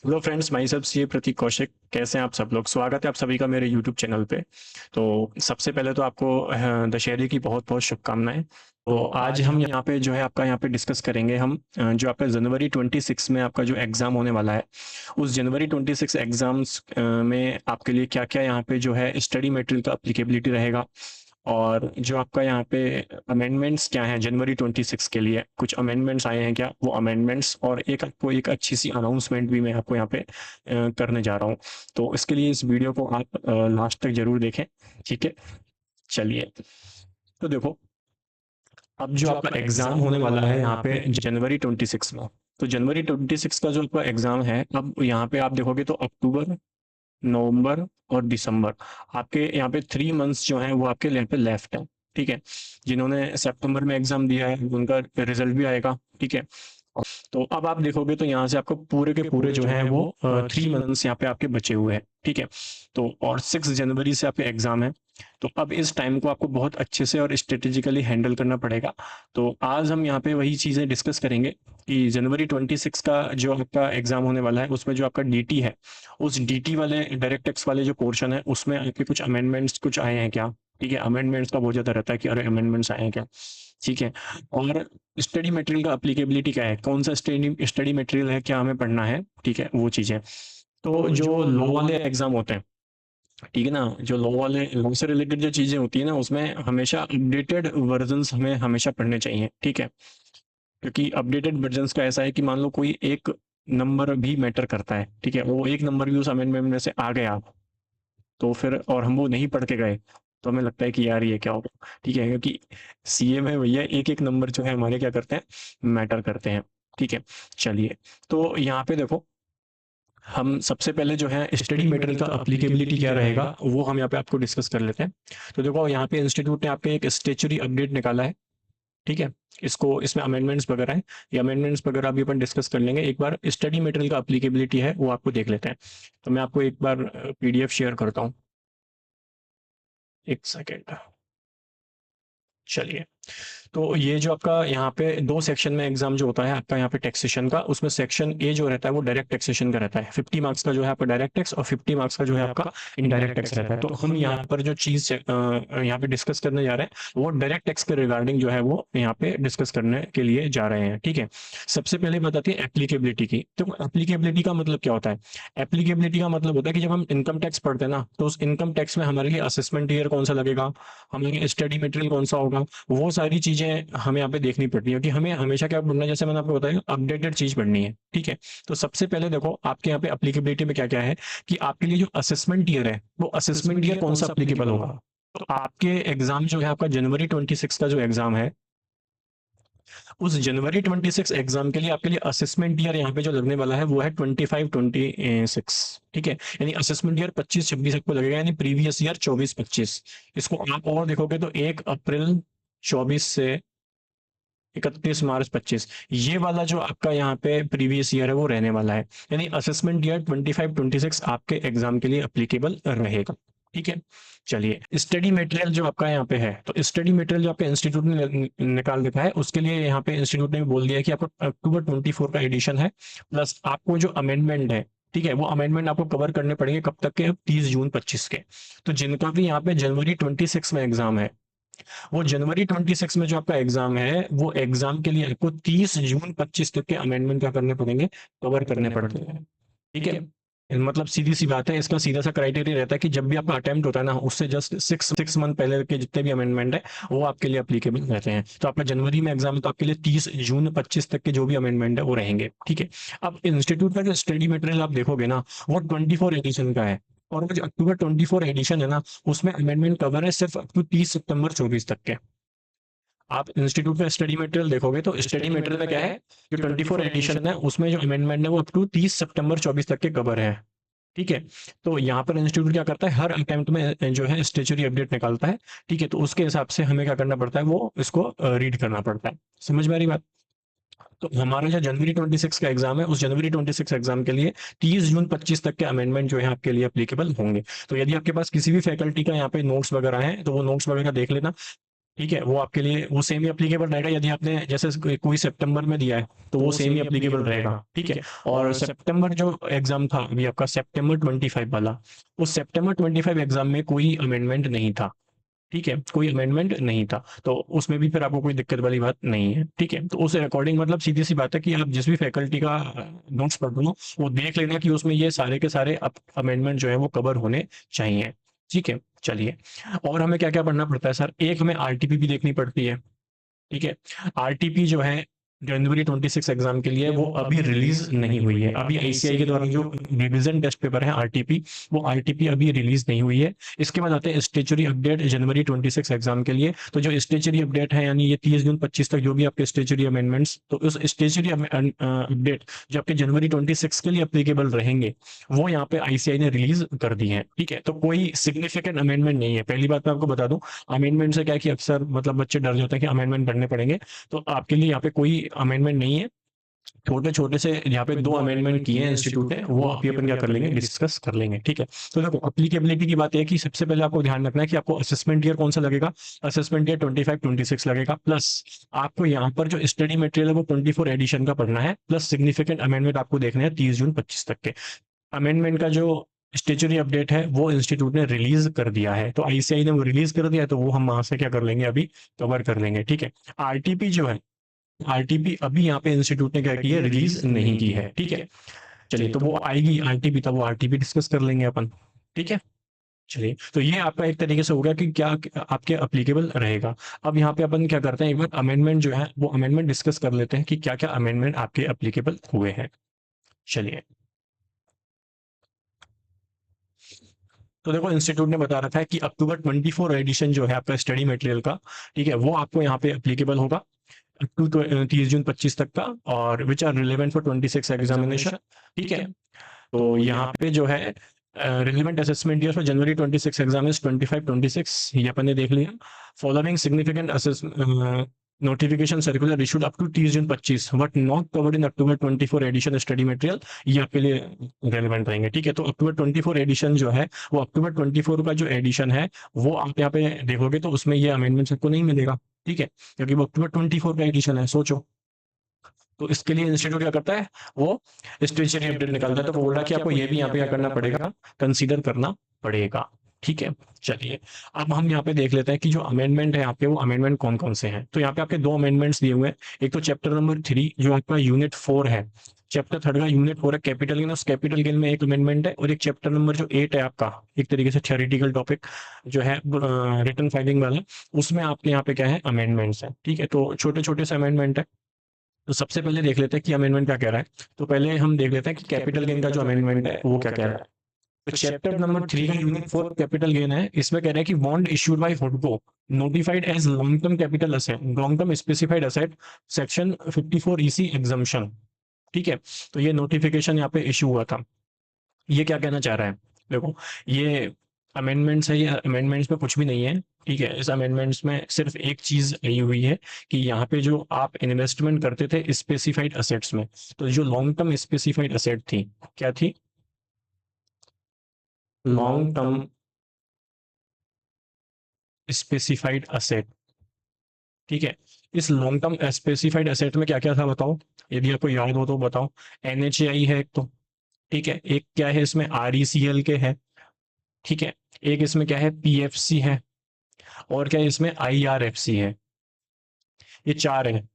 Hello friends, my self सी प्रतीक कौशिक। कैसे हैं आप सब लोग? स्वागत है आप सभी का मेरे यूट्यूब चैनल पे। तो सबसे पहले तो आपको दशहरे की बहुत बहुत शुभकामनाएं। तो आज हम यहाँ पे जो है आपका यहाँ पे डिस्कस करेंगे हम जो आपका जनवरी 26 में आपका जो एग्ज़ाम होने वाला है, उस जनवरी 26 एग्ज़ाम्स में आपके लिए क्या क्या यहाँ पे जो है स्टडी मटेरियल का अप्लीकेबिलिटी रहेगा। और जो आपका यहाँ पे अमेंडमेंट्स क्या हैं जनवरी 26 के लिए, कुछ अमेंडमेंट्स आए हैं क्या, वो अमेंडमेंट्स और एक आपको एक अच्छी सी अनाउंसमेंट भी मैं आपको यहाँ पे करने जा रहा हूँ। तो इसके लिए इस वीडियो को आप लास्ट तक जरूर देखें। ठीक है, चलिए। तो देखो, अब जो आपका एग्जाम होने वाला है यहाँ पे जनवरी 26 में, तो जनवरी 26 का जो आपका एग्जाम है, अब यहाँ पे आप देखोगे तो अक्टूबर, नवंबर और दिसंबर, आपके यहाँ पे 3 मंथ्स जो हैं वो आपके यहाँ पे लेफ्ट है। ठीक है, जिन्होंने सितंबर में एग्जाम दिया है उनका रिजल्ट भी आएगा। ठीक है, तो अब आप देखोगे तो यहाँ से आपको पूरे के पूरे जो हैं वो 3 मंथ्स यहाँ पे आपके बचे हुए हैं। ठीक है, तो और 6 जनवरी से आपके एग्जाम है। तो अब इस टाइम को आपको बहुत अच्छे से और स्ट्रेटेजिकली हैंडल करना पड़ेगा। तो आज हम यहाँ पे वही चीज़ें डिस्कस करेंगे कि जनवरी 26 का जो आपका एग्जाम होने वाला है उसमें जो आपका डीटी है, उस डीटी वाले डायरेक्ट टैक्स वाले जो पोर्शन है उसमें आपके कुछ अमेंडमेंट्स कुछ आए हैं क्या। ठीक है, अमेंडमेंट्स का बहुत ज़्यादा रहता है कि अरे अमेंडमेंट्स आए हैं क्या। ठीक है, और स्टडी मटेरियल का अप्लीकेबिलिटी क्या है, कौन सा स्टडी स्टडी मटेरियल है, क्या हमें पढ़ना है। ठीक है, वो चीज़ें। तो जो लॉ वाले एग्जाम होते हैं, ठीक है ना, जो लॉ वाले लॉ से रिलेटेड जो चीज़ें होती है ना, उसमें हमेशा अपडेटेड वर्जन्स हमें हमेशा पढ़ने चाहिए। ठीक है, क्योंकि अपडेटेड वर्जन्स का ऐसा है कि मान लो कोई एक नंबर भी मैटर करता है। ठीक है, वो एक नंबर भी उस अमेंडमेंट में से आ गया, तो फिर और हम वो नहीं पढ़ के गए, तो हमें लगता है कि यार ये क्या होगा। ठीक है, क्योंकि सीए में भैया एक एक नंबर जो है हमारे क्या करते हैं, मैटर करते हैं। ठीक है, चलिए। तो यहाँ पे देखो, हम सबसे पहले जो है स्टडी मटेरियल का अप्लीकेबिलिटी क्या रहेगा वो हम यहाँ पे आपको डिस्कस कर लेते हैं। तो देखो, यहाँ पे इंस्टीट्यूट ने आपके एक स्टेचुरी अपडेट निकाला है। ठीक है, इसको इसमें अमेंडमेंट्स वगैरह हैं, ये अमेंडमेंट्स वगैरह भी अपन डिस्कस कर लेंगे। एक बार स्टडी मटेरियल का अप्लीकेबिलिटी है वो आपको देख लेते हैं। तो मैं आपको एक बार पीडीएफ शेयर करता हूँ, एक सेकेंड। चलिए, तो ये जो आपका यहाँ पे 2 सेक्शन में एग्जाम जो होता है आपका यहाँ पे टैक्सेशन का, उसमें सेक्शन ए जो रहता है वो डायरेक्ट टैक्सेशन का रहता है। 50 मार्क्स का जो है आपका डायरेक्ट टैक्स और 50 मार्क्स का जो है आपका इनडायरेक्ट टैक्स रहता है। तो हम यहाँ पर जो चीज यहाँ पे डिस्कस करने जा रहे हैं वो डायरेक्ट टैक्स के रिगार्डिंग जो है वो यहाँ पे डिस्कस करने के लिए जा रहे हैं। ठीक है, सबसे पहले बात आती है एप्लीकेबिलिटी की। तो एप्लीकेबिलिटी का मतलब क्या होता है? एप्लीकेबिलिटी का मतलब होता है कि जब हम इनकम टैक्स पढ़ते हैं ना, तो उस इनकम टैक्स में हमारे लिए असेसमेंट ईयर कौन सा लगेगा, हमारे स्टडी मटेरियल कौन सा होगा, वो सारी चीजें हमें यहाँ पे देखनी पड़ती है कि हमें हमेशा क्या पढ़ना है। जैसे मैंने आपको बताया, अपडेटेड चीज पढ़नी है। ठीक है, तो सबसे पहले देखो आपके यहाँ पे अप्लीकेबिलिटी में क्या क्या है कि आपके लिए जो असेसमेंट ईयर है वो असेसमेंट ईयर कौन सा अप्लीकेबल होगा। तो आपके एग्जाम जो है आपका जनवरी 26 का जो एग्जाम है, उस जनवरी 26 एग्जाम के लिए आपके लिए असेसमेंट ईयर यहाँ पे जो लगने वाला है वो है 25-26। ठीक है, यानी असेसमेंट ईयर 25-26 को लगेगा, यानी प्रीवियस ईयर 24-25। इसको आप और देखोगे तो 1 अप्रैल 24 से 31 मार्च 25, ये वाला जो आपका यहाँ पे प्रीवियस ईयर है वो रहने वाला है। यानी असेसमेंट ईयर 25-26 आपके एग्जाम के लिए अप्लीकेबल रहेगा। ठीक है, चलिए। स्टडी मटेरियल जो आपका यहाँ पे है, तो स्टडी मटेरियल जो आपके इंस्टीट्यूट ने निकाल रखा है, उसके लिए यहाँ पे इंस्टीट्यूट ने बोल दिया है कि आपको अक्टूबर 24 का एडिशन है, प्लस आपको जो अमेंडमेंट है, ठीक है, वो अमेंडमेंट आपको कवर करने पड़ेंगे कब तक के, 30 जून 25 के। तो जिनका भी यहाँ पे जनवरी 26 में एग्जाम है, वो जनवरी 26 में जो आपका एग्जाम है, वो एग्जाम के लिए आपको 30 जून 25 तक के अमेंडमेंट क्या करने पड़ेंगे, कवर करने पड़ते हैं। ठीक है, मतलब सीधी सी बात है, इसका सीधा सा क्राइटेरिया रहता है कि जब भी आपका अटेम्प्ट होता है ना, उससे जस्ट सिक्स मंथ पहले के जितने भी अमेंडमेंट है वो आपके लिए अप्लीकेबल रहते हैं। तो आपका जनवरी में एग्जाम है तो आपके लिए 30 जून 25 तक के जो भी अमेंडमेंट है वो रहेंगे। ठीक है, अब इंस्टीट्यूट का जो स्टडी मटेरियल आप देखोगे ना, वो 24 एडिशन का है, और वो जो अक्टूबर 24 एडिशन है ना, उसमें अमेंडमेंट कवर है सिर्फ अप टू 30 सितंबर 24 तक के। आप इंस्टीट्यूट का स्टडी मटेरियल देखोगे तो स्टडी मटेरियल में क्या है, जो 24 एडिशन है उसमें जो अमेंडमेंट है वो अप टू 30 सितंबर 24 तक के कवर है। ठीक है, तो यहाँ पर इंस्टीट्यूट क्या करता है, हर अटेम्प्ट में जो है स्टेचुरी अपडेट निकालता है। ठीक है, तो उसके हिसाब से हमें क्या करना पड़ता है, वो इसको रीड करना पड़ता है। समझ में आ रही बात? तो हमारा जो जनवरी 26 का एग्जाम है, उस जनवरी 26 एग्जाम के लिए 30 जून 25 तक के अमेंडमेंट जो है आपके लिए अप्लीकेबल होंगे। तो यदि आपके पास किसी भी फैकल्टी का यहाँ पे नोट्स वगैरह हैं तो वो नोट्स वगैरह देख लेना। ठीक है, वो आपके लिए वो सेम ही अप्लीकेबल रहेगा। यदि आपने जैसे कोई सितंबर में दिया है तो वो सेम ही अप्लीकेबल रहेगा, ठीक है। और सितंबर जो एग्जाम था अभी आपका सितंबर 25 वाला, उस सितंबर 25 एग्जाम में कोई अमेंडमेंट नहीं था, ठीक है, कोई अमेंडमेंट नहीं था, तो उसमें भी फिर आपको कोई दिक्कत वाली बात नहीं है, ठीक है। तो उस अकॉर्डिंग मतलब सीधी सी बात है कि आप जिस भी फैकल्टी का नोट्स पढ़ रहे हो वो देख लेना कि उसमें ये सारे के सारे अमेंडमेंट जो है वो कवर होने चाहिए, ठीक है। चलिए, और हमें क्या क्या पढ़ना पड़ता है सर? एक हमें आरटीपी भी देखनी पड़ती है, ठीक है। आरटीपी जो है जनवरी 26 एग्जाम के लिए वो अभी रिलीज नहीं हुई है। अभी आईसीआई के द्वारा जो रिवीजन टेस्ट पेपर है आरटीपी, वो आरटीपी अभी रिलीज नहीं हुई है। इसके बाद आते हैं स्टेचुरी अपडेट जनवरी 26 एग्जाम के लिए। तो जो स्टेचुरी अपडेट है यानी ये 30 जून 25 तक जो भी आपके स्टेचुरी अमेंडमेंट्स, तो उस स्टेचुरी अपडेट जो आपके जनवरी 26 के लिए अप्लीकेबल रहेंगे वो यहाँ पे आईसीआई ने रिलीज कर दी है, ठीक है। तो कोई सिग्निफिकेंट अमेंडमेंट नहीं है। पहली बात मैं आपको बता दूं, अमेंडमेंट से क्या है कि अक्सर मतलब बच्चे डर जाते हैं कि अमेंडमेंट करने पड़ेंगे, तो आपके लिए यहाँ पे कोई अमेंडमेंट नहीं है। छोटे छोटे से यहाँ पे दो अमेंडमेंट किए हैं इंस्टीट्यूट ने, वो अभी अपन क्या कर लेंगे, डिस्कस कर लेंगे, ठीक है। तो देखो अप्लीकेबिलिटी की बात है कि सबसे पहले आपको ध्यान रखना है कि आपको असेसमेंट ईयर कौन सा लगेगा। असेसमेंट ईयर 25-26 लगेगा, प्लस आपको यहाँ पर जो स्टडी मटेरियल है वो 24 एडिशन का पढ़ना है, प्लस सिग्निफिकेंट अमेंडमेंट आपको देखने हैं 30 जून 25 तक के। अमेंडमेंट का जो स्टेचुरी अपडेट है वो इंस्टीट्यूट ने रिलीज कर दिया है, तो आईसीआई ने वो रिलीज कर दिया है, तो वो हम वहां से क्या कर लेंगे, अभी कवर कर लेंगे, ठीक है। आरटीपी जो है, आरटीपी अभी यहाँ पे इंस्टीट्यूट ने क्या की है, रिलीज नहीं की है, ठीक है। चलिए, तो वो आएगी आरटीपी, तब वो आरटीपी डिस्कस कर लेंगे अपन, ठीक है। चलिए, तो ये आपका एक तरीके से हो गया कि क्या आपके अप्लीकेबल रहेगा। अब यहाँ पे अपन क्या करते हैं, एक बार अमेंडमेंट जो है वो अमेंडमेंट डिस्कस कर लेते हैं कि क्या क्या अमेंडमेंट आपके अप्लीकेबल हुए हैं। चलिए, तो देखो इंस्टीट्यूट ने बता रखा है कि अक्टूबर 24 एडिशन जो है आपका स्टडी मटेरियल का, ठीक है, वो आपको यहाँ पे अप्लीकेबल होगा टू 30 जून 25 तक का, और which are relevant for 26 examination, ठीक है। तो यहाँ पे जो है relevant assessment year for January 26 exam is 25-26, ये अपन ने देख लिया। Following significant notification circular issued up to 30 जून 25 but not covered in October 24 edition study material, ये आपके लिए रेलिवेंट रहेंगे, ठीक है। तो अक्टूबर 24 एडिशन जो है वो अक्टूबर 24 का जो एडिशन है वो आप यहाँ पे देखोगे तो उसमें ये अमेंडमेंट सबको नहीं मिलेगा, ठीक है, क्योंकि वो अक्टूबर 24 का एडिशन है, सोचो। तो इसके लिए इंस्टीट्यूट क्या करता है, वो स्टेशनरी अपडेट निकालता है, तो वो बोल रहा है कि आपको ये भी यहाँ पे क्या करना पड़ेगा, कंसीडर करना पड़ेगा, ठीक है। चलिए, अब हम यहाँ पे देख लेते हैं कि जो अमेंडमेंट है आपके, वो अमेंडमेंट कौन कौन से हैं। तो यहाँ पे आपके दो अमेंडमेंट्स दिए हुए हैं। एक तो चैप्टर नंबर 3 जो आपका यूनिट 4 है, चैप्टर 3 का यूनिट 4 है कैपिटल गेन, उस कैपिटल गेन में एक अमेंडमेंट है, और एक चैप्टर नंबर जो 8 है आपका, एक तरीके से थ्योरेटिकल टॉपिक जो है रिटन फाइलिंग वाला, उसमें आपके यहाँ पे क्या है, अमेंडमेंट्स है, ठीक है। तो छोटे छोटे से अमेंडमेंट है। तो सबसे पहले देख लेते हैं कि अमेंडमेंट क्या कह रहा है। तो पहले हम देख लेते हैं कि कैपिटल गेन का जो अमेंडमेंट है वो क्या कह रहा है। तो चैप्टर नंबर 3 का यूनिट 4 कैपिटल गेन है, इसमें कह रहा है कि बॉन्ड इश्यूड बाय हुडको notified as long term capital asset, long term specified asset, section 54 EC exemption, ठीक है। तो ये नोटिफिकेशन यहाँ पे इशू हुआ था। ये क्या कहना चाह रहा है, देखो ये अमेंडमेंट्स है, ये अमेंडमेंट्स में कुछ भी नहीं है, ठीक है। इस अमेंडमेंट्स में सिर्फ एक चीज आई हुई है कि यहाँ पे जो आप इन्वेस्टमेंट करते थे स्पेसिफाइड असेट्स में, तो जो लॉन्ग टर्म स्पेसिफाइड असेट थी, क्या थी, लॉन्ग टर्म स्पेसिफाइड असेट, ठीक है। इस लॉन्ग टर्म स्पेसिफाइड असेट में क्या क्या था बताओ, यदि आपको याद हो तो बताओ। एनएचएआई है एक तो, ठीक है, एक क्या है इसमें, आरईसीएल के है, ठीक है, एक इसमें क्या है, पीएफसी है, और क्या है इसमें, आईआरएफसी है। ये चार है।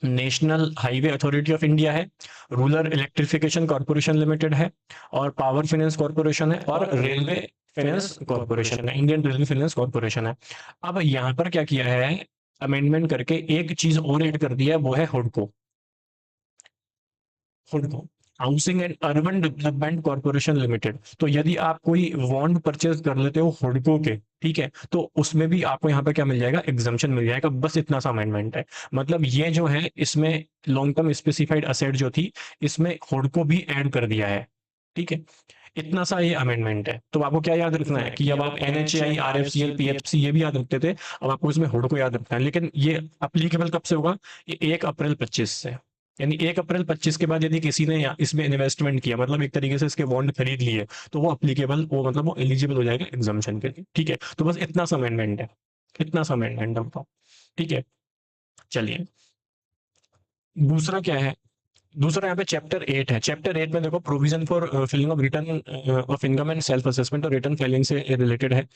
National highway authority of India है, रूरल इलेक्ट्रिफिकेशन कॉर्पोरेशन लिमिटेड है, और पावर फाइनेंस कॉर्पोरेशन है, और रेलवे फाइनेंस कॉर्पोरेशन है, इंडियन रेलवे फाइनेंस कॉर्पोरेशन है। अब यहाँ पर क्या किया है, अमेंडमेंट करके एक चीज और ऐड कर दिया है, वो है हुडको, हुडको housing and urban development corporation limited. तो यदि आप कोई बॉन्ड परचेज कर लेते हो हुडको के, ठीक है, तो उसमें भी आपको यहाँ पे क्या मिल जाएगा, एग्जम्पशन मिल जाएगा। बस इतना सा अमेंडमेंट है। मतलब ये जो है इसमें लॉन्ग टर्म स्पेसिफाइड असेट जो थी, इसमें हुडको भी ऐड कर दिया है, ठीक है। इतना सा ये अमेंडमेंट है। तो आपको क्या याद रखना है कि अब आप एनएचएआई, आरएफसीएल, पीएफसी ये भी याद रखते थे, अब आपको इसमें हुडको याद रखना है। लेकिन ये अप्लीकेबल कब से होगा, ये 1 अप्रैल 25 से, यानी 1 अप्रैल 25 के बाद यदि किसी ने इसमें इन्वेस्टमेंट किया, मतलब एक तरीके से इसके बॉन्ड खरीद लिए, तो वो अप्लीकेबल, वो मतलब वो एलिजिबल हो जाएगा एग्जाम्पशन के लिए, ठीक है। तो बस इतना सा अमेंडमेंट है। इतना सा अमेंडमेंट है बताओ। ठीक है, चलिए दूसरा क्या है। दूसरा यहाँ पे चैप्टर 8 है। चैप्टर 8 में देखो provision for filling of return of income and self assessment और रिटर्न फाइलिंग से रिलेटेड है।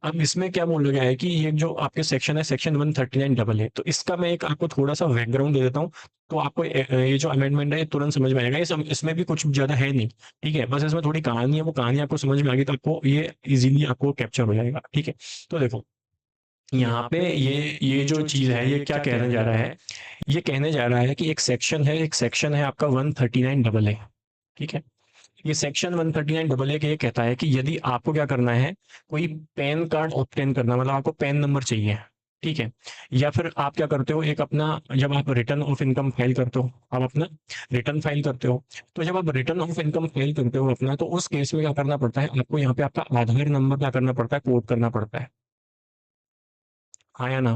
अब इसमें क्या बोला गया है कि ये जो आपके सेक्शन है सेक्शन 139 डबल है, तो इसका मैं एक आपको थोड़ा सा बैकग्राउंड दे देता हूँ। तो आपको ये जो अमेंडमेंट है ये तुरंत समझ में आएगा। इसमें भी कुछ ज्यादा है नहीं, ठीक है, बस इसमें थोड़ी कहानी है, वो कहानी आपको समझ में आ गई तो आपको ये इजीली आपको कैप्चर हो जाएगा। ठीक है, तो देखो यहाँ पे ये जो चीज है ये क्या कहने जा रहा है। ये कहने जा रहा है कि एक सेक्शन है आपका 139 डबल ए। ठीक है, ये सेक्शन 139 डबल ए के ये कहता है कि यदि आपको क्या करना है, कोई पैन कार्ड ऑब्टेन करना, मतलब आपको पैन नंबर चाहिए, ठीक है, या फिर आप क्या करते हो, एक अपना जब आप रिटर्न ऑफ इनकम फाइल करते हो, आप अपना रिटर्न फाइल करते हो, तो जब आप रिटर्न ऑफ इनकम फाइल करते हो अपना, तो उस केस में क्या करना पड़ता है आपको, यहाँ पे आपका आधार नंबर क्या करना पड़ता है, कोड करना पड़ता है। हाँ या ना।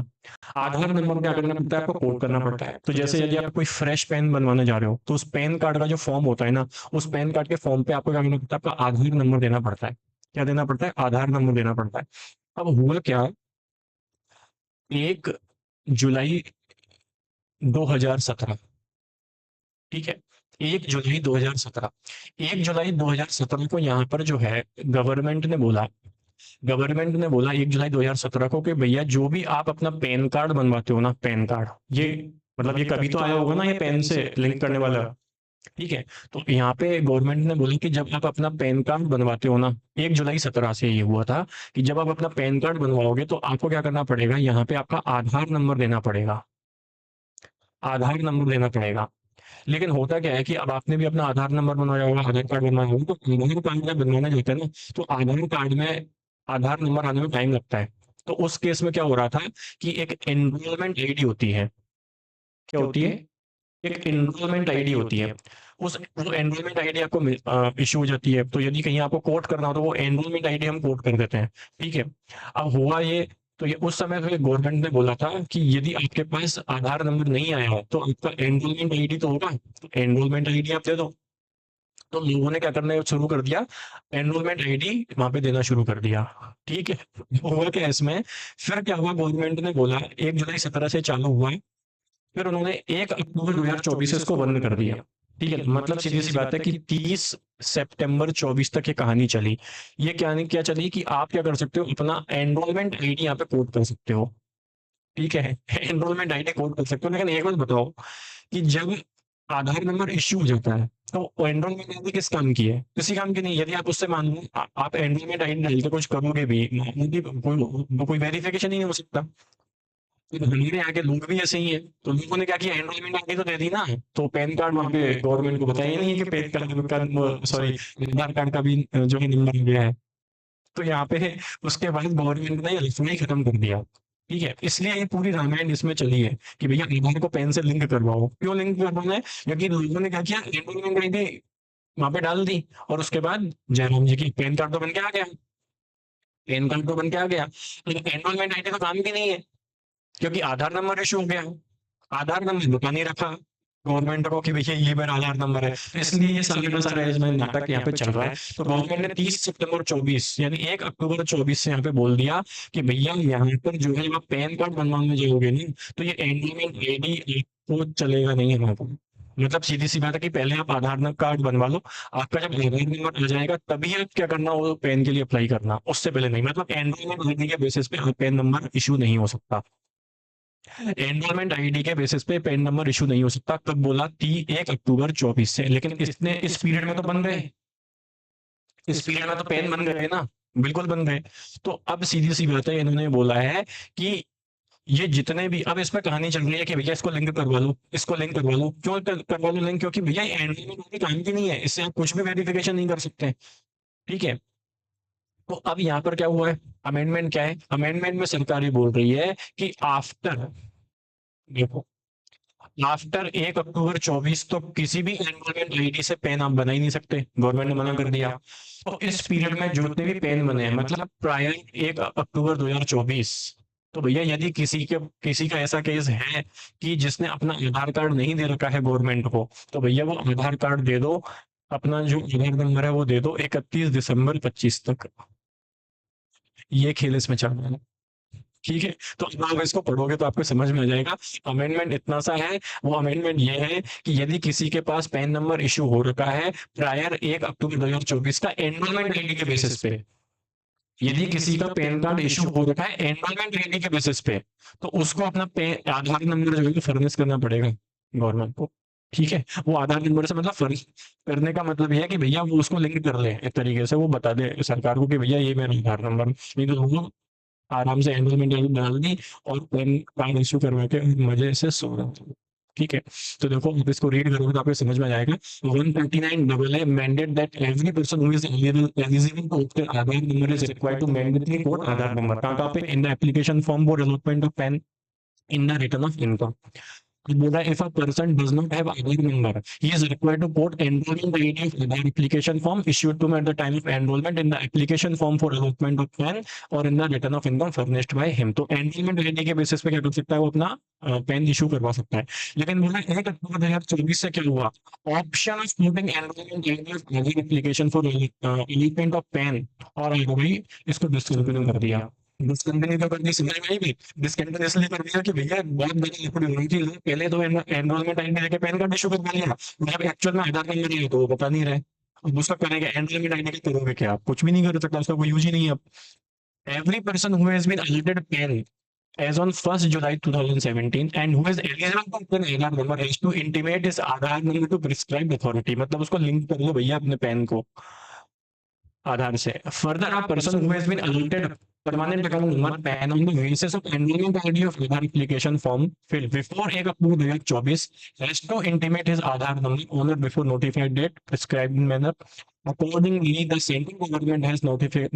आधार नंबर क्या करना पड़ता है आपको, कोड करना पड़ता है। तो जैसे यदि आप कोई फ्रेश पेन बनवाने जा रहे हो, तो उस पेन कार्ड का जो फॉर्म होता है ना, उस पेन कार्ड के फॉर्म पे आपको क्या करना पड़ता है, आपका आधार नंबर देना पड़ता है। क्या देना पड़ता है, आधार नंबर देना पड़ता है। अब हुआ क्या, 1 जुलाई 2017, ठीक है, 1 जुलाई 2017, 1 जुलाई 2017 को यहाँ पर जो है गवर्नमेंट ने बोला, गवर्नमेंट ने बोला 1 जुलाई 2017 को कि भैया जो भी आप अपना पैन कार्ड बनवाते हो ना, पैन कार्ड, ये मतलब ये कभी तो आया होगा ना, ये पैन से लिंक करने वाला। ठीक है, तो यहाँ पे गवर्नमेंट ने बोला कि जब आप अपना पैन कार्ड बनवाते हो ना, 1 जुलाई 2017 से ये हुआ था कि जब आप अपना पैन कार्ड बनवाओगे तो आपको क्या करना पड़ेगा, यहाँ पे आपका आधार नंबर देना पड़ेगा, आधार नंबर देना पड़ेगा। लेकिन होता क्या है कि अब आपने भी अपना आधार नंबर बनवाया होगा, आधार कार्ड बनवाया होगा, तो आधार कार्ड जब बनवाना जाता है ना, तो आधार कार्ड में आधार नंबर आने में टाइम लगता है। तो उस केस में क्या हो रहा था कि एक एनरोलमेंट आईडी होती है, क्या होती है, एक एनरोलमेंट आईडी होती है। उस वो एनरोलमेंट आईडी आपको इश्यू हो जाती है, तो यदि कहीं आपको कोड करना हो तो वो एनरोलमेंट आईडी हम कोड कर देते हैं। ठीक है, अब हुआ ये, तो ये उस समय फिर गवर्नमेंट ने बोला था कि यदि आपके पास आधार नंबर नहीं आया है तो आपका एनरोलमेंट आईडी तो होगा, तो एनरोलमेंट आईडी आप दे दो। तो लोगों ने क्या करना शुरू कर दिया, एनरोलमेंट आईडी वहां पे देना शुरू कर दिया। ठीक है, हुआ क्या इसमें, फिर क्या हुआ, गवर्नमेंट ने बोला 1 जुलाई 2017 से चालू हुआ है, फिर उन्होंने 1 अक्टूबर 2024 से इसको बंद कर दिया। ठीक है, मतलब सीधी सी बात है कि 30 सितंबर 2024 तक ये कहानी चली। ये कहानी क्या चली कि आप क्या कर सकते हो, अपना एनरोलमेंट आईडी यहाँ पे कोड कर सकते हो। ठीक है, एनरोलमेंट आईडी कोड कर सकते हो, लेकिन एक बात बताओ कि जब आधार नंबर इश्यू हो जाता है तो एनरोलमेंट आईडी किस काम की है, किसी काम की नहीं। यदि आप उससे मान लो आप एनरोलमेंट आईडी डाल के कुछ करोगे भी, मान लो कि कोई वेरिफिकेशन ही नहीं हो सकता। तो हमारे यहाँ के लोग भी ऐसे ही है, तो लोगों ने क्या किया, एनरोलमेंट आईडी तो दे दी ना, तो पैन कार्ड वहाँ पे गवर्नमेंट को बताया ही नहीं है कि पैन कार्ड का, सॉरी, आधार कार्ड का भी जो है नंबर आ गया है। तो यहाँ पे उसके बाद गवर्नमेंट ने लिखना ही खत्म कर दिया। ठीक है, इसलिए ये पूरी रामायण इसमें चली है कि भैया आधार को पेन से लिंक करवाओ। क्यों लिंक करवाना है, क्योंकि लोगों ने क्या किया, एनरोलमेंट आईडी वहां पे डाल दी, और उसके बाद जयराम जी की पैन कार्ड तो बन के आ गया, पैन कार्ड तो बन के आ गया, लेकिन एनरोलमेंट आईडी तो काम की नहीं है, क्योंकि आधार नंबर इशू हो गया। आधार नंबर बता नहीं रखा गवर्नमेंट को कि भैया ये मेरा आधार नंबर है, इसलिए ये सारे का सारा इसमें नाटक यहाँ पे चल रहा है। तो गवर्नमेंट ने 30 सितंबर 2024 यानी 1 अक्टूबर 2024 से यहाँ पे बोल दिया कि भैया यहाँ पर जो है आप पैन कार्ड बनवाने जाओगे ना, तो ये एनरोलमेंट आईडी आपको चलेगा नहीं है वहाँ पर। मतलब सीधी सी बात है कि पहले आप आधार कार्ड बनवा लो, आपका जब आधार नंबर आ जाएगा तभी आप क्या करना, वो पेन के लिए अप्लाई करना, उससे पहले नहीं। मतलब एनरोलमेंट आईडी के बेसिस पे पेन नंबर इशू नहीं हो सकता, एनरोलमेंट आईडी के बेसिस पे पेन नंबर इशू नहीं हो सकता। कब बोला, 1 अक्टूबर 2024 से, लेकिन इसने इस पीरियड में तो बन गए, इस पीरियड में तो पेन बन गए ना, बिल्कुल बन गए। तो अब सीधी सी बात है, इन्होंने बोला है कि ये जितने भी, अब इसमें कहानी चल रही है कि भैया इसको लिंक करवा लो, इसको लिंक करवा लो, क्यों करवा लो लिंक, क्योंकि भैया एनरोलमेंट आईडी काम की नहीं है, इससे आप कुछ भी वेरिफिकेशन नहीं कर सकते। ठीक है, तो अब यहाँ पर क्या हुआ है, अमेंडमेंट क्या है, अमेंडमेंट में सरकार ये बोल रही है कि आफ्टर, देखो, आफ्टर 1 अक्टूबर 2024 तो किसी भी एनरोलमेंट आईडी से पेन आप बना ही नहीं सकते, गवर्नमेंट ने मना कर दिया। तो इस पीरियड में जितने भी पेन बने हैं, मतलब प्रायर 1 अक्टूबर 2024, तो भैया यदि किसी का ऐसा केस है कि जिसने अपना आधार कार्ड नहीं दे रखा है गवर्नमेंट को, तो भैया वो आधार कार्ड दे दो, अपना जो आधार नंबर है वो दे दो 31 दिसंबर 2025 तक। ये खेल इसमें चल रहा है। ठीक है, तो अब आप इसको पढ़ोगे तो आपको समझ में आ जाएगा। अमेंडमेंट इतना सा है, वो अमेंडमेंट ये है कि यदि किसी के पास पैन नंबर इशू हो रखा है प्रायर 1 अक्टूबर 2024 का एनरोलमेंट आईडी के बेसिस पे, यदि किसी का पैन कार्ड इशू हो रखा है एनरोलमेंट आईडी के बेसिस पे, तो उसको अपना आधार नंबर जो है फर्निश करना पड़ेगा गवर्नमेंट को। ठीक है, वो आधार नंबर से मतलब फर्निश करने का मतलब ये है कि भैया वो उसको लिंक कर ले, एक तरीके से वो बता दे सरकार को कि भैया ये मेरा आधार नंबर, नहीं तो वो आराम से एनरोलमेंट आईडी डाल दी और पैन कार्ड इशू करवा के मजे से सो रहा था। ठीक है, तो देखो आप इसको रीड करोगे तो आपको समझ में आ जाएगा। 139 double A mandate that every person who is eligible to obtain Aadhaar number is required to mandatory code Aadhaar number. कहाँ पे? In the application form for allotment of PAN in the return of income. बोला if a person does not have Aadhaar number, he is required to put enrollment ID of Aadhaar application form issued to him at the time of enrollment in the application form for allotment of PAN or in the return of income furnished by him. तो enrollment ID के basis पे क्या कर सकता है वो अपना pan issue करवा सकता है। लेकिन बोला 1 अक्टूबर 2024 से क्या हुआ? Option of putting enrolment ID of Aadhaar application for allotment of pan और भाई इसको डिस्कंटिन्यू कर दिया। डिस्कंटिन्यू तो करनी समझ में आई भी, डिस्कंटिन्यू इसलिए कर दिया कि भैया बहुत बड़ी लिक्विड हो रही थी, लोग पहले तो एनरोलमेंट आईडी लेके पैन कार्ड इशू कर लिया, जब एक्चुअल में आधार नंबर है तो वो पता नहीं रहे। अब उसका करेंगे एनरोलमेंट आईडी के करोगे क्या? आप कुछ भी नहीं कर सकता, उसका कोई यूज ही नहीं है अब। Every person who has been allotted PAN as on 1st July 2017 and who is eligible to obtain Aadhaar number has to intimate his Aadhaar number to prescribed authority, मतलब उसको लिंक कर लो भैया अपने पैन को आधार से। Further a person who has been allotted permanent account number PAN on the basis of enrollment ID of Aadhaar application form filled before 1 October 2024 has to intimate his Aadhaar number on or before notified date prescribed manner. Accordingly, the central government has notified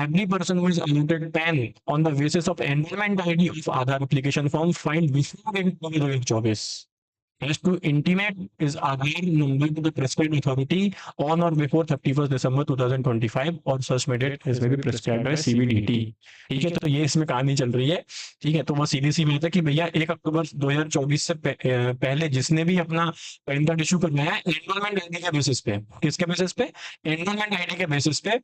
every person who is allotted PAN on the basis of enrollment ID of Aadhaar application form filed before 1 October 2024 has to intimate his Aadhaar number to the prescribed authority on or before 31st December 2025 और such date is may be prescribed by CBDT। ठीक है, तो ये इसमें कहानी चल रही है। ठीक है, तो वो सीधी सी बात है कि भैया 1 अक्टूबर 2024 से पहले जिसने भी अपना पैन कार्ड इशू करवाया है एनरोलमेंट आईडी के बेसिस पे, किसके बेसिस पे? एनरोलमेंट आईडी के बेसिस पे,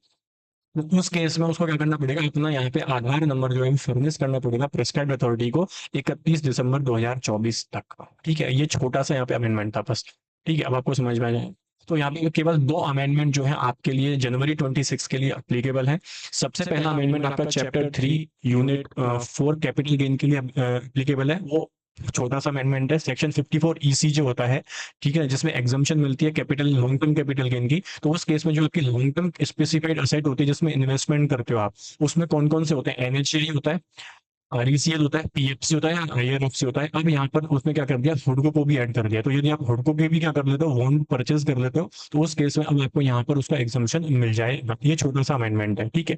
तो उस केस में उसको क्या करना पड़ेगा? अपना यहाँ पे आधार नंबर जो है फर्निश करना पड़ेगा प्रेस्क्राइब्ड अथॉरिटी को 31 दिसंबर 2024 तक। ठीक है, ये छोटा सा यहाँ पे अमेंडमेंट था बस। ठीक है, अब आपको समझ में आ जाए तो यहाँ पे केवल 2 अमेंडमेंट जो है आपके लिए जनवरी 26 के लिए अप्लीकेबल है। सबसे पहला अमेंडमेंट आपका चैप्टर 3 यूनिट 4 कैपिटल गेन के लिए अप्लीकेबल है। वो छोटा सा अमेंडमेंट है, सेक्शन 54 ईसी जो होता है, ठीक है, जिसमें एग्जम्पशन मिलती है capital long term capital gain की। तो उस केस में जो आपकी लॉन्ग टर्म स्पेसिफाइड असेट होती है जिसमें इन्वेस्टमेंट करते हो आप, उसमें कौन कौन से होते हैं? एनएचए होता है, आरईसीएल होता है, पीएफसी होता है, आईआरएफसी होता है। अब यहाँ पर उसने क्या कर दिया? हुडको को भी ऐड कर दिया। तो यदि आप हुडको के भी क्या कर लेते हो? बॉन्ड परचेज कर लेते हो, तो उस केस में अब आपको यहाँ पर उसका एग्जम्पशन मिल जाएगा। ये छोटा सा अमेंडमेंट है। ठीक है,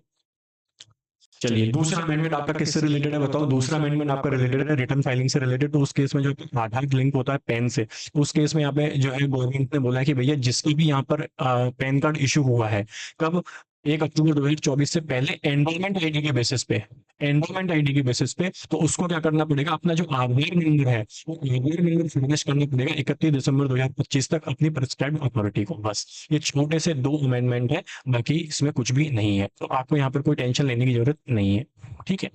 चलिए दूसरा अमेंडमेंट आपका किससे रिलेटेड है बताओ? दूसरा अमेंडमेंट आपका रिलेटेड है रिटर्न फाइलिंग से रिलेटेड। तो उस केस में जो आधार लिंक होता है पैन से, उस केस में यहाँ पे जो है गवर्नमेंट ने बोला है कि भैया जिसका भी यहाँ पर पैन कार्ड इशू हुआ है कब? 1 अक्टूबर 2024 से पहले एनरोलमेंट आईडी के बेसिस पे, एनरोलमेंट आईडी के बेसिस पे, तो उसको क्या करना पड़ेगा? अपना जो आधार नंबर है वो आधार नंबर फर्निश करना पड़ेगा 31 दिसंबर 2025 तक अपनी प्रिस्क्राइब्ड अथॉरिटी को। बस ये छोटे से 2 अमेंडमेंट है, बाकी इसमें कुछ भी नहीं है। तो आपको यहाँ पर कोई टेंशन लेने की जरूरत नहीं है। ठीक है,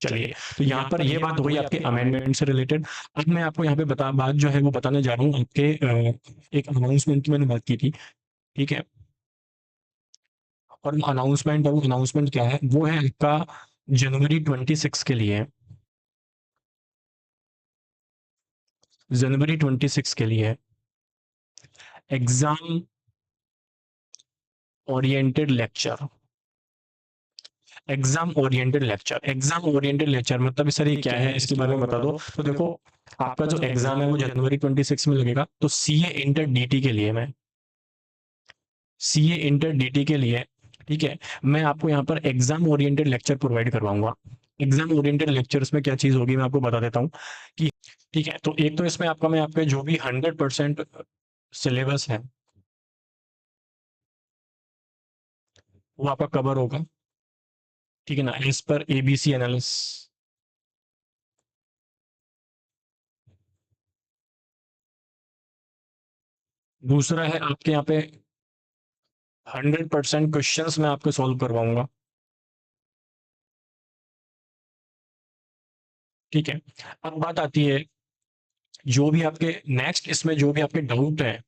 चलिए तो यहाँ पर ये बात हो गई आपके अमेंडमेंट से रिलेटेड। अब मैं आपको यहाँ पे बात जो है वो बताने जा रहा हूँ आपके एक अनाउंसमेंट की मैंने बात की थी। ठीक है, और अनाउंसमेंट है, वो अनाउंसमेंट क्या है? वो है आपका जनवरी 26 के लिए, जनवरी 26 के लिए exam oriented lecture. Exam oriented lecture, exam oriented lecture मतलब सर ये क्या है, इसके बारे में बता दो। तो देखो आपका जो एग्जाम है वो जनवरी 26 में लगेगा। तो सीए इंटर डीटी के लिए, मैं सीए इंटर डीटी के लिए, ठीक है, मैं आपको यहाँ पर एग्जाम ओरिएंटेड लेक्चर प्रोवाइड करवाऊंगा। एग्जाम ओरिएंटेड लेक्चर्स में क्या चीज होगी मैं आपको बता देता हूँ कि ठीक है, तो एक तो इसमें आपका मैं आपके जो भी 100% सिलेबस है वो आपका कवर होगा। ठीक है ना, एज पर एबीसी एनालिसिस। दूसरा है आपके यहाँ पे 100% क्वेश्चंस मैं आपको सॉल्व करवाऊंगा। ठीक है। अब बात आती है जो भी आपके नेक्स्ट इसमें जो भी आपके डाउट है,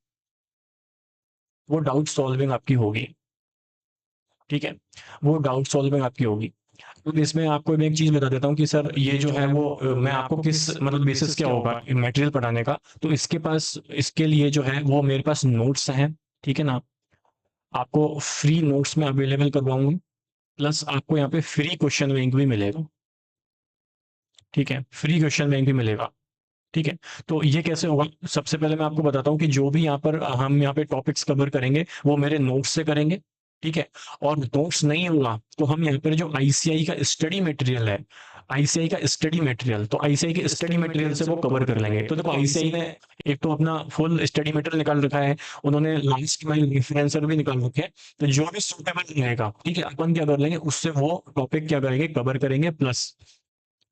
वो डाउट सॉल्विंग आपकी होगी। ठीक है, वो डाउट सॉल्विंग आपकी होगी। तो इसमें आपको मैं एक चीज़ बता देता हूँ कि सर ये जो है वो मैं आपको किस मतलब बेसिस क्या होगा मटेरियल पढ़ाने का, तो इसके पास इसके लिए जो है वो मेरे पास नोट्स हैं, ठीक है ना? आपको फ्री नोट्स में अवेलेबल करवाऊँगा, प्लस आपको यहाँ पे फ्री क्वेश्चन बैंक भी मिलेगा, ठीक है? फ्री क्वेश्चन बैंक भी मिलेगा। ठीक है, तो ये कैसे होगा? सबसे पहले मैं आपको बताता हूँ कि जो भी यहाँ पर हम यहाँ पे टॉपिक्स कवर करेंगे, वो मेरे नोट्स से करेंगे, ठीक है? और नोट्स नहीं होगा, तो हम यहाँ पर जो आईसीआई का स्टडी मटेरियल है, आईसीआई का स्टडी मटेरियल, तो आईसीआई के स्टडी मटेरियल से वो कवर कर लेंगे। तो देखो आईसीआई ने एक तो अपना फुल स्टडी मटेरियल निकाल रखा है, उन्होंने लास्ट माइल रेफरेंसर भी निकाल रखे हैं, तो जो भी सूटेबल रहेगा, ठीक है, अपन क्या कर लेंगे, उससे वो टॉपिक क्या करेंगे, कवर करेंगे, प्लस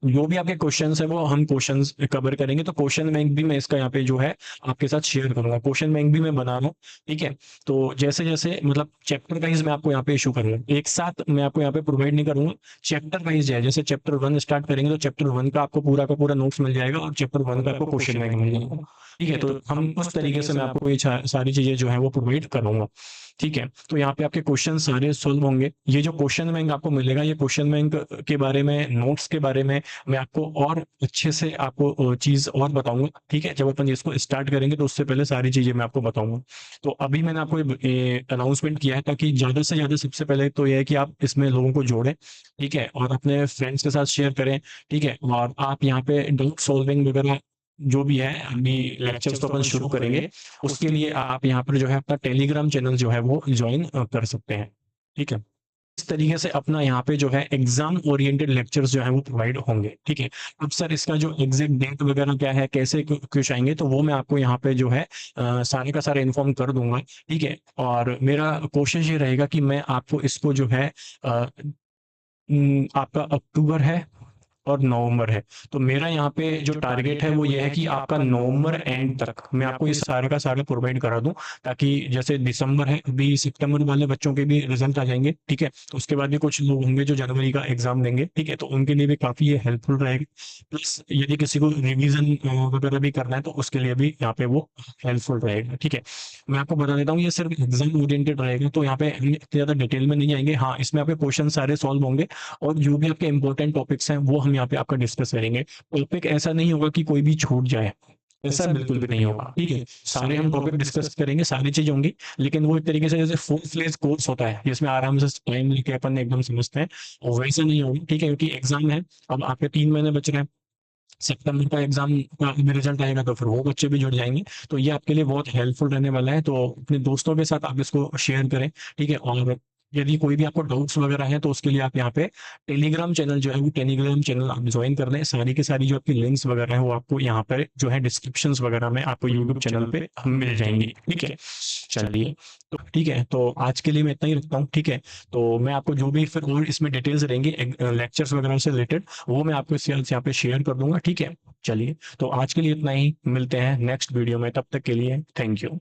जो भी आपके क्वेश्चंस है वो हम क्वेश्चंस कवर करेंगे। तो क्वेश्चन बैंक भी मैं इसका यहाँ पे जो है आपके साथ शेयर करूंगा, क्वेश्चन बैंक भी मैं बना रहा हूँ, ठीक है? तो जैसे जैसे मतलब चैप्टर वाइज मैं आपको यहाँ पे इशू करूंगा, एक साथ मैं आपको यहाँ पे प्रोवाइड नहीं करूंगा, चैप्टर वाइज है। जैसे चैप्टर 1 स्टार्ट करेंगे तो चैप्टर 1 का पूरा नोट्स मिल जाएगा और चैप्टर 1 का आपको क्वेश्चन बैंक मिल जाएगा, ठीक है? तो हम उस तरीके से मैं आपको ये सारी चीजें जो है वो प्रोवाइड करूंगा, ठीक है? तो यहाँ पे आपके क्वेश्चन सारे सोल्व होंगे। ये जो क्वेश्चन बैंक आपको मिलेगा, ये क्वेश्चन बैंक के बारे में, नोट्स के बारे में मैं आपको और अच्छे से आपको चीज़ और बताऊँगा, ठीक है? जब अपन इसको स्टार्ट करेंगे तो उससे पहले सारी चीज़ें मैं आपको बताऊँगा। तो अभी मैंने आपको ये अनाउंसमेंट किया है ताकि ज़्यादा से ज़्यादा सबसे पहले तो ये है कि आप इसमें लोगों को जोड़ें, ठीक है? और अपने फ्रेंड्स के साथ शेयर करें, ठीक है? और आप यहाँ पे डाउट सॉल्विंग वगैरह जो भी है, अभी लेक्चर्स तो अपन शुरू करेंगे, उसके लिए आप यहाँ पर जो है अपना टेलीग्राम चैनल जो है वो जॉइन कर सकते हैं, ठीक है? इस तरीके से अपना यहाँ पे जो है एग्जाम ओरिएंटेड लेक्चर्स जो है वो प्रोवाइड होंगे, ठीक है? अब सर इसका जो एग्जैक्ट डेट वगैरह क्या है, कैसे कुछ आएंगे, तो वो मैं आपको यहाँ पे जो है सारे का सारा इन्फॉर्म कर दूंगा, ठीक है? और मेरा कोशिश ये रहेगा कि मैं आपको इसको जो है आपका अक्टूबर है और नवंबर है, तो मेरा यहाँ पे जो टारगेट है वो ये है कि आपका नवंबर एंड तक मैं आपको ये सारे का सारा प्रोवाइड करा दूं, ताकि जैसे दिसंबर है, अभी सितंबर वाले बच्चों के भी रिजल्ट आ जाएंगे, ठीक है? तो उसके बाद भी कुछ लोग होंगे जो जनवरी का एग्जाम देंगे, ठीक है? तो उनके लिए भी काफी ये हेल्पफुल रहेगा। प्लस यदि किसी को रिविजन वगैरह भी करना है तो उसके लिए भी यहाँ पे वो हेल्पफुल रहेगा, ठीक है? मैं आपको बता देता हूँ ये सिर्फ एग्जाम ओरिएंटेड रहेगा, तो यहाँ पे हम इतने ज्यादा डिटेल में नहीं आएंगे। हाँ, इसमें आपके क्वेश्चन सारे सॉल्व होंगे और जो भी आपके इंपॉर्टेंट टॉपिक्स हैं वो हम यहाँ पे आपका डिस्कस करेंगे। टॉपिक ऐसा नहीं होगा कि कोई भी छूट जाए, ऐसा बिल्कुल भी नहीं होगा, ठीक है? सारे हम टॉपिक डिस्कस करेंगे, सारी चीजें होंगी, लेकिन वो एक तरीके से जैसे फुल फ्लेज कोर्स होता है जिसमें आराम से टाइम लेके अपन एकदम समझते हैं, और वैसा नहीं होगा, ठीक है? क्योंकि एग्जाम है, अब आपके 3 महीने बच रहे हैं, सितंबर का एग्जाम का रिजल्ट आएगा तो फिर वो बच्चे भी जुड़ जाएंगे। तो ये आपके लिए बहुत हेल्पफुल रहने वाला है, तो अपने दोस्तों के साथ आप इसको शेयर करें, ठीक है? और यदि कोई भी आपको डाउट्स वगैरह है तो उसके लिए आप यहाँ पे टेलीग्राम चैनल जो है वो टेलीग्राम चैनल आप ज्वाइन कर लें। सारी की सारी जो आपकी लिंक्स वगैरह है वो आपको यहाँ पर जो है डिस्क्रिप्शन वगैरह में आपको यूट्यूब चैनल पे हम मिल जाएंगी, ठीक है? चलिए, तो ठीक है, तो आज के लिए मैं इतना ही रखता हूँ, ठीक है? तो मैं आपको जो भी फिर और इसमें डिटेल्स रहेंगी लेक्चर्स वगैरह से रिलेटेड, वो मैं आपको इस यहाँ पे शेयर कर दूंगा, ठीक है? चलिए, तो आज के लिए इतना ही, मिलते हैं नेक्स्ट वीडियो में, तब तक के लिए थैंक यू।